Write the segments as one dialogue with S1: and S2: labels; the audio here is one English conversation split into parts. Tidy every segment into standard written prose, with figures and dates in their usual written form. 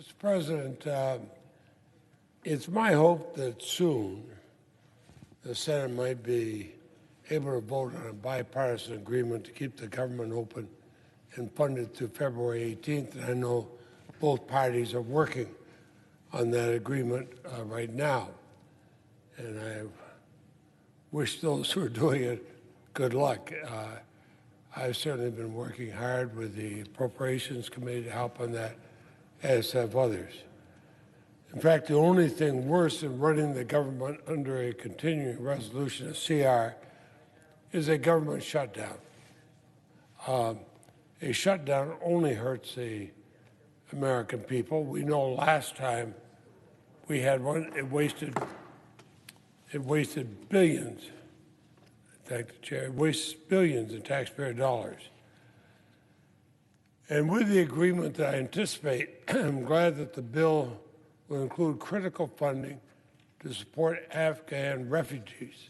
S1: Mr. President, it's my hope that soon the Senate might be able to vote on a bipartisan agreement to keep the government open and funded through February 18th. And I know both parties are working on that agreement right now. And I wish those who are doing it good luck. I've certainly been working hard with the Appropriations Committee to help on that, as have others. In fact, the only thing worse than running the government under a continuing resolution, a CR, is a government shutdown. A shutdown only hurts the American people. We know last time we had one, it wasted billions. Thank the chair. It wastes billions in taxpayer dollars. And with the agreement that I anticipate, I'm glad that the bill will include critical funding to support Afghan refugees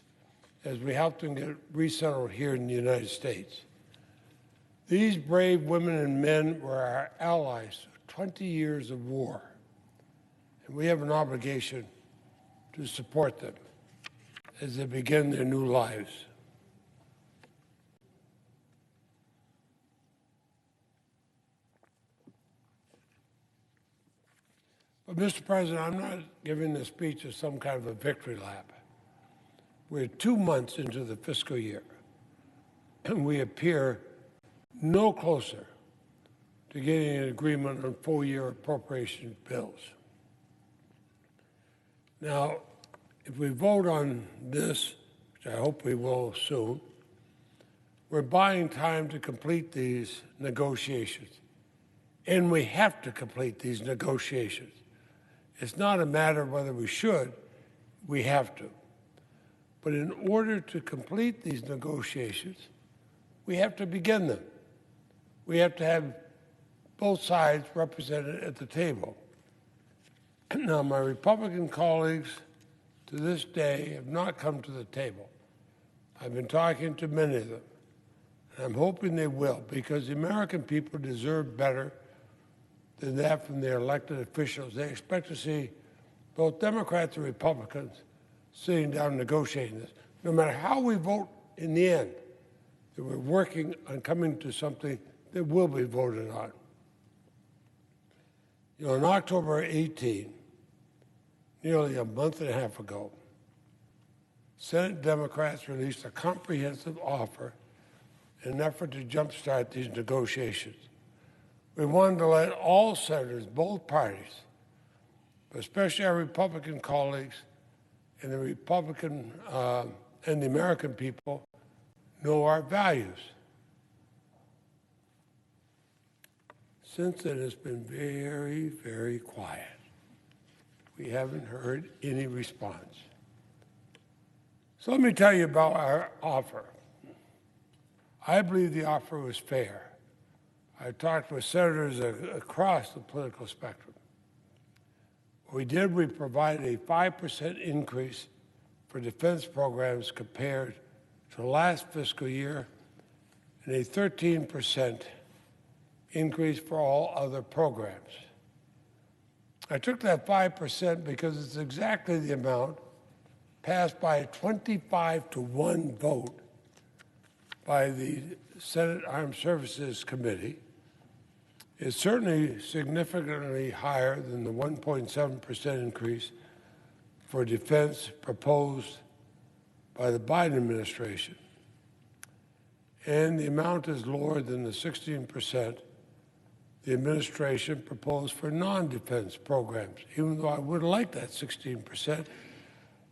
S1: as we help them get resettled here in the United States. These brave women and men were our allies through 20 years of war, and we have an obligation to support them as they begin their new lives. But, Mr. President, I'm not giving this speech as some kind of a victory lap. We're 2 months into the fiscal year, and we appear no closer to getting an agreement on full-year appropriation bills. Now, if we vote on this, which I hope we will soon, we're buying time to complete these negotiations. And we have to complete these negotiations. It's not a matter of whether we should, we have to. But in order to complete these negotiations, we have to begin them. We have to have both sides represented at the table. Now, my Republican colleagues to this day have not come to the table. I've been talking to many of them, and I'm hoping they will, because the American people deserve better than that from their elected officials. They expect to see both Democrats and Republicans sitting down negotiating this. No matter how we vote in the end, that we're working on coming to something that will be voted on. You know, on October 18, nearly a month and a half ago, Senate Democrats released a comprehensive offer in an effort to jumpstart these negotiations. We wanted to let all senators, both parties, but especially our Republican colleagues and the Republican and the American people, know our values. Since then, it's been very, very quiet. We haven't heard any response. So let me tell you about our offer. I believe the offer was fair. I talked with senators across the political spectrum. What we did, we provided a 5% increase for defense programs compared to last fiscal year and a 13% increase for all other programs. I took that 5% because it's exactly the amount passed by a 25-to-1 vote by the Senate Armed Services Committee. It's certainly significantly higher than the 1.7% increase for defense proposed by the Biden administration. And the amount is lower than the 16% the administration proposed for non-defense programs, even though I would like that 16%,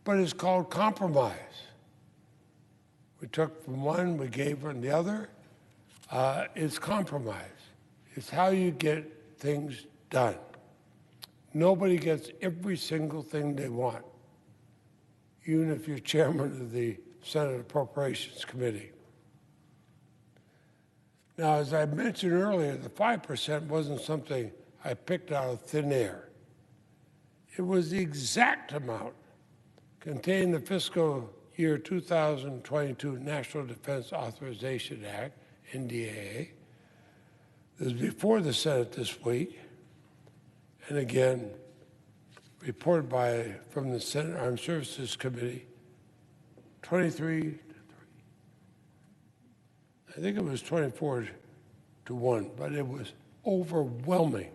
S1: but it's called compromise. We took from one, we gave from the other. It's compromise. It's how you get things done. Nobody gets every single thing they want, even if you're chairman of the Senate Appropriations Committee. Now, as I mentioned earlier, the 5% wasn't something I picked out of thin air. It was the exact amount contained in the fiscal year 2022 National Defense Authorization Act, NDAA. It was before the Senate this week, and again, reported from the Senate Armed Services Committee, 23, I think it was 24 to 1, but it was overwhelming.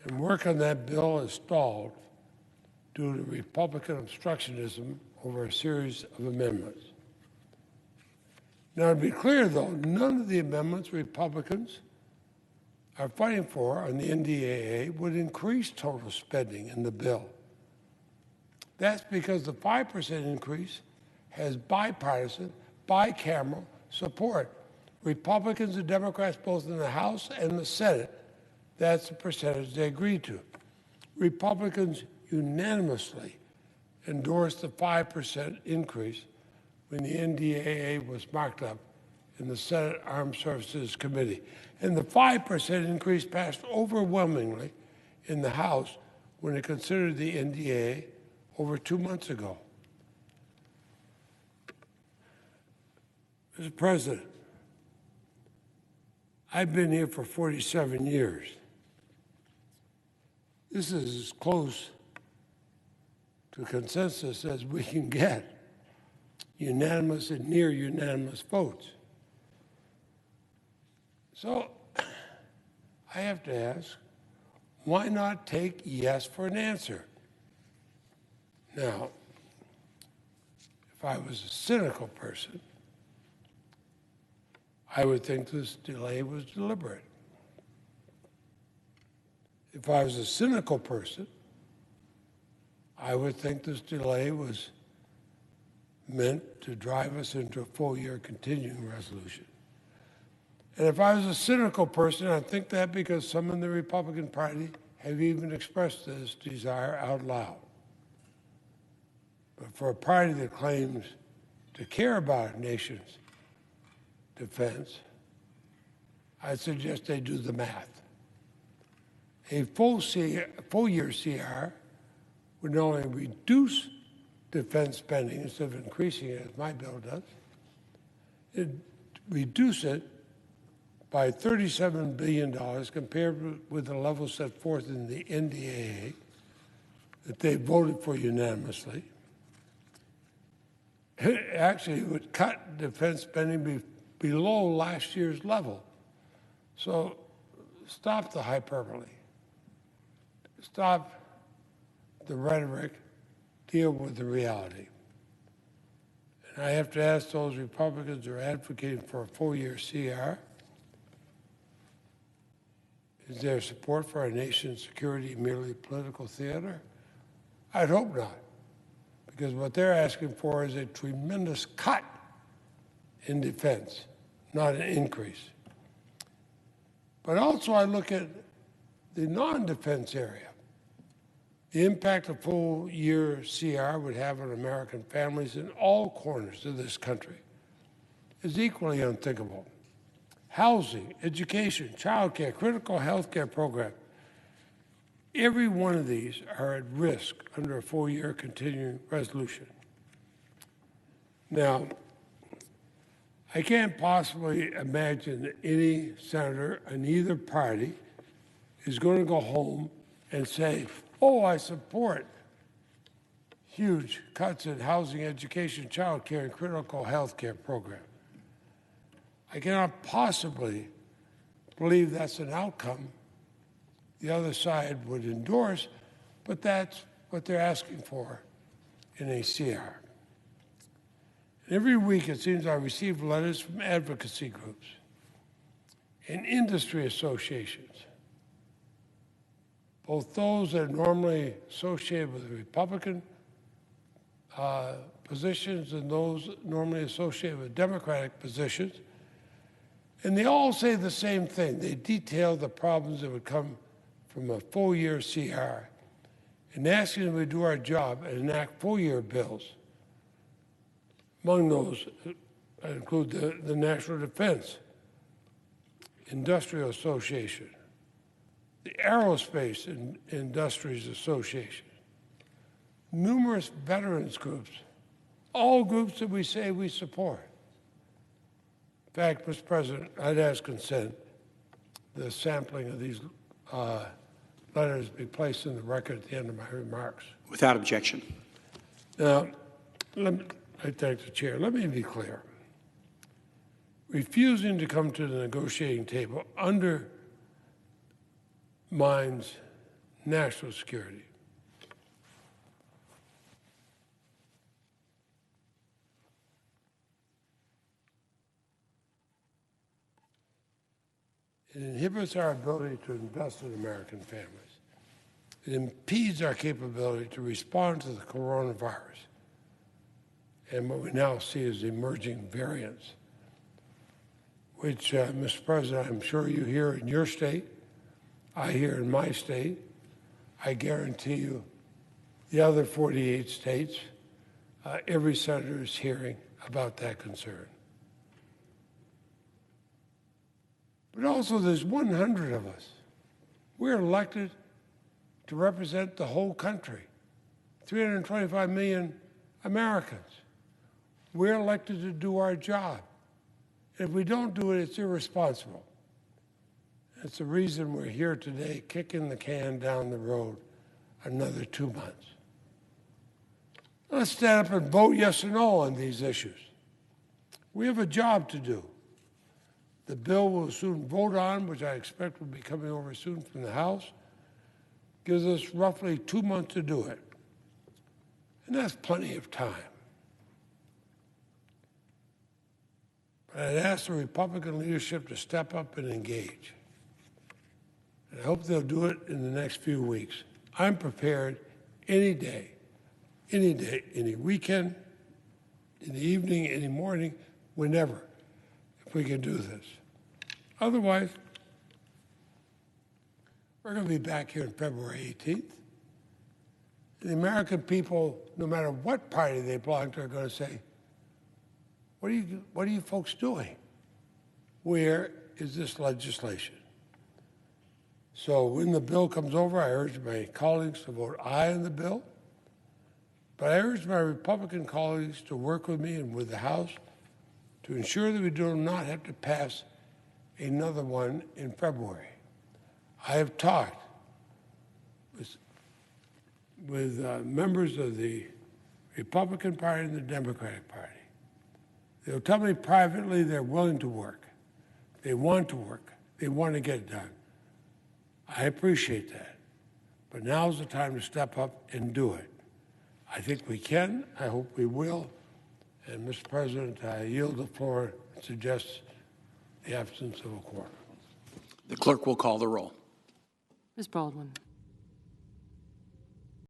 S1: And work on that bill is stalled due to Republican obstructionism over a series of amendments. Now, to be clear, though, none of the amendments Republicans are fighting for on the NDAA would increase total spending in the bill. That's because the 5% increase has bipartisan, bicameral support. Republicans and Democrats, both in the House and the Senate, that's the percentage they agreed to. Republicans unanimously endorsed the 5% increase when the NDAA was marked up in the Senate Armed Services Committee. And the 5% increase passed overwhelmingly in the House when it considered the NDAA over 2 months ago. Mr. President, I've been here for 47 years. This is as close to consensus as we can get. Unanimous and near unanimous votes. So I have to ask, why not take yes for an answer? Now, if I was a cynical person, I would think this delay was deliberate. If I was a cynical person, I would think this delay was meant to drive us into a full-year continuing resolution. And if I was a cynical person, I'd think that because some in the Republican Party have even expressed this desire out loud. But for a party that claims to care about a nation's defense, I suggest they do the math. A full-year CR would not only reduce defense spending instead of increasing it, as my bill does, it reduce it by $37 billion compared with the level set forth in the NDAA that they voted for unanimously. It actually would cut defense spending below last year's level. So stop the hyperbole. Stop the rhetoric. Deal with the reality. And I have to ask those Republicans who are advocating for a full-year CR, is there support for our nation's security merely political theater? I'd hope not, because what they're asking for is a tremendous cut in defense, not an increase. But also I look at the non-defense area. The impact a full-year CR would have on American families in all corners of this country is equally unthinkable. Housing, education, child care, critical health care program, every one of these are at risk under a full-year continuing resolution. Now, I can't possibly imagine that any senator in either party is going to go home and say, oh, I support huge cuts in housing, education, child care, and critical health care program. I cannot possibly believe that's an outcome the other side would endorse, but that's what they're asking for in a CR. And every week, it seems I receive letters from advocacy groups and industry associations, both those that are normally associated with the Republican positions and those normally associated with Democratic positions. And they all say the same thing. They detail the problems that would come from a full-year CR and asking that we do our job and enact full-year bills. Among those include the National Defense Industrial Association, the Aerospace Industries Association, numerous veterans groups, all groups that we say we support. In fact, Mr. President, I'd ask consent the sampling of these letters be placed in the record at the end of my remarks.
S2: Without objection.
S1: Now, I thank the chair. Let me be clear. Refusing to come to the negotiating table undermines national security. It inhibits our ability to invest in American families. It impedes our capability to respond to the coronavirus and what we now see as emerging variants, which, Mr. President, I'm sure you hear in your state, I hear in my state. I guarantee you the other 48 states, every senator is hearing about that concern. But also there's 100 of us. We're elected to represent the whole country, 325 million Americans. We're elected to do our job. If we don't do it, it's irresponsible. It's the reason we're here today, kicking the can down the road another 2 months. Let's stand up and vote yes or no on these issues. We have a job to do. The bill we'll soon vote on, which I expect will be coming over soon from the House, gives us roughly 2 months to do it. And that's plenty of time. But I'd ask the Republican leadership to step up and engage. And I hope they'll do it in the next few weeks. I'm prepared any day, any weekend, in the evening, any morning, whenever, if we can do this. Otherwise, we're going to be back here on February 18th. The American people, no matter what party they belong to, are going to say, what are you folks doing? Where is this legislation? So when the bill comes over, I urge my colleagues to vote aye on the bill. But I urge my Republican colleagues to work with me and with the House to ensure that we do not have to pass another one in February. I have talked with members of the Republican Party and the Democratic Party. They'll tell me privately they're willing to work. They want to work. They want to get it done. I appreciate that. But now's the time to step up and do it. I think we can. I hope we will. And, Mr. President, I yield the floor and suggest the absence of a quorum.
S2: The clerk will call the roll.
S3: Ms. Baldwin.